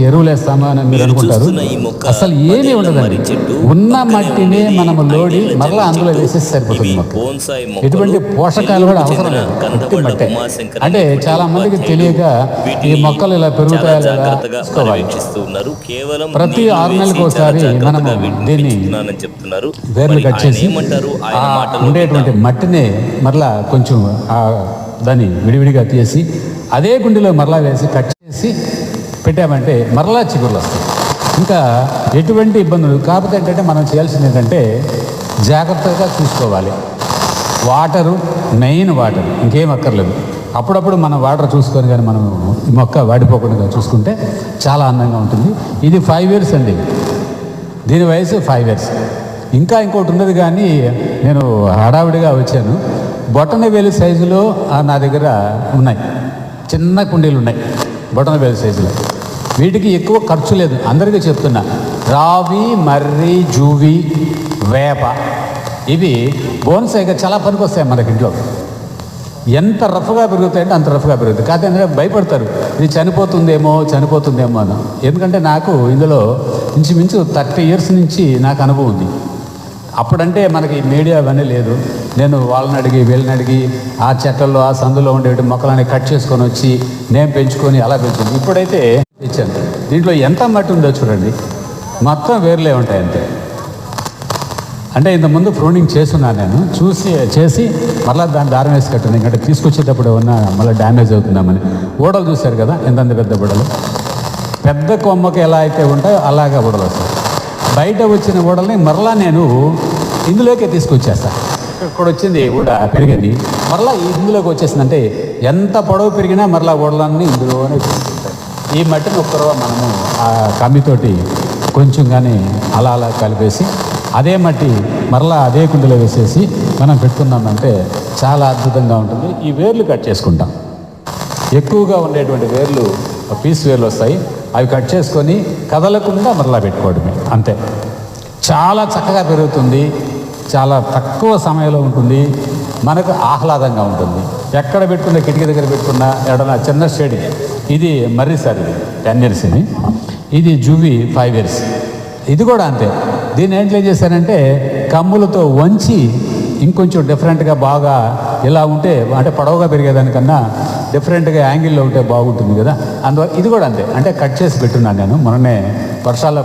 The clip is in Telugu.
ఎరువులు వేస్తామా అని మీరు అనుకుంటారు. అసలు ఏమీ ఉండదండి. ఉన్న మట్టినే మనము లోడి మరలా అందులో వేసేసి సరిపోతుంది మొక్క. ఎటువంటి పోషకాలు కూడా అవసరం లేదు, ఉట్టి మట్టే. అంటే చాలా మందికి తెలియక ఈ మొక్కలు ఇలా పెరుగుతాయా లేదా చూసుకోవాలి. ప్రతి 6 నెలలకు ఒకసారి మనము దీన్ని వేర్లు కట్ చేసి ఉండేటువంటి మట్టినే మరలా కొంచెం దాన్ని విడివిడిగా తీసి అదే గుండెలో మరలా వేసి కట్ చేసి పెట్టామంటే మరలా చిగుర్లు వస్తాయి. ఇంకా ఎటువంటి ఇబ్బందులు. కాకపోతే ఏంటంటే మనం చేయాల్సింది ఏంటంటే జాగ్రత్తగా చూసుకోవాలి. వాటరు, మెయిన్ వాటర్, ఇంకేం అక్కర్లేదు. అప్పుడప్పుడు మనం వాటర్ చూసుకొని కానీ మనం మొక్క వాడిపోకుండా చూసుకుంటే చాలా అందంగా ఉంటుంది. ఇది 5 years అండి, దీని వయసు 5 years. ఇంకా ఇంకోటి ఉన్నది కానీ నేను హడావిడిగా వచ్చాను. బొటన వేలు సైజులో నా దగ్గర ఉన్నాయి, చిన్న కుండీలు ఉన్నాయి బొటన వేలు సైజులో. వీటికి ఎక్కువ ఖర్చు లేదు, అందరికీ చెప్తున్నా. రావి, మర్రి, జూవి, వేప ఇవి బోన్సాయిగా చాలా పనికి వస్తాయి మనకి ఇంట్లో. ఎంత రఫ్గా పెరుగుతాయంటే అంత రఫ్గా పెరుగుతాయి. కాకపోతే ఎందుకంటే భయపడతారు, ఇది చనిపోతుందేమో అని. ఎందుకంటే నాకు ఇందులో ఇంచుమించు 30 years నుంచి నాకు అనుభవం ఉంది. అప్పుడంటే మనకి మీడియా అవన్నీ లేదు. నేను వాళ్ళని అడిగి వీళ్ళని అడిగి ఆ చెట్లలో ఆ సందులో ఉండేవి మొక్కలని కట్ చేసుకొని వచ్చి నేను పెంచుకొని అలా పెంచాను. ఇప్పుడైతే ఇచ్చాను. దీంట్లో ఎంత మట్టి ఉందో చూడండి, మొత్తం వేర్లే ఉంటాయి అంతే. అంటే ఇంతకుముందు ప్రూనింగ్ చేస్తున్నాను నేను, చేసి మళ్ళీ దాన్ని దారం వేసి కట్టాను. ఎందుకంటే తీసుకొచ్చేటప్పుడు ఏమన్నా మళ్ళీ డ్యామేజ్ అవుతుందామని. ఓడలు చూశారు కదా ఎంతంత పెద్ద బుడలు. పెద్ద కొమ్మకి ఎలా అయితే ఉంటాయో అలాగా బుడలు వస్తాయి. బయట వచ్చిన ఓడల్ని మరలా నేను ఇందులోకే తీసుకొచ్చేస్తాను. ఇక్కడ వచ్చింది కూడా పెరిగింది, మరలా ఇందులోకి వచ్చేసిందంటే ఎంత పొడవు పెరిగినా మరలా ఓడలన్నీ ఇందులోనే తీసుకుంటాయి. ఈ మట్టిని ఒక్కరో మనము ఆ కమ్మితోటి కొంచెం కానీ అలా కలిపేసి అదే మట్టి మరలా అదే కుండలో వేసేసి మనం పెట్టుకున్నామంటే చాలా అద్భుతంగా ఉంటుంది. ఈ వేర్లు కట్ చేసుకుంటాం. ఎక్కువగా ఉండేటువంటి వేర్లు, పీస్ వేర్లు వస్తాయి. అవి కట్ చేసుకొని కదలకుండా మరలా పెట్టుకోవడమే అంతే. చాలా చక్కగా పెరుగుతుంది, చాలా తక్కువ సమయంలో ఉంటుంది, మనకు ఆహ్లాదంగా ఉంటుంది. ఎక్కడ పెట్టుకున్నా, కిటికీ దగ్గర పెట్టుకున్నా, ఎడన్నా చిన్న షేడ్. ఇది మర్రి సార్, ఇది 10 years ఇది. ఇది జూవి 5 years. ఇది కూడా అంతే. దీన్ని ఏం చేశానంటే కమ్ములతో వంచి ఇంకొంచెం డిఫరెంట్గా బాగా ఇలా ఉంటే, అంటే పొడవుగా పెరిగేదానికన్నా డిఫరెంట్గా యాంగిల్లో ఉంటే బాగుంటుంది కదా. అందువల్ల ఇది కూడా అంతే. అంటే కట్ చేసి పెట్టున్నాను నేను మొన్ననే వర్షాల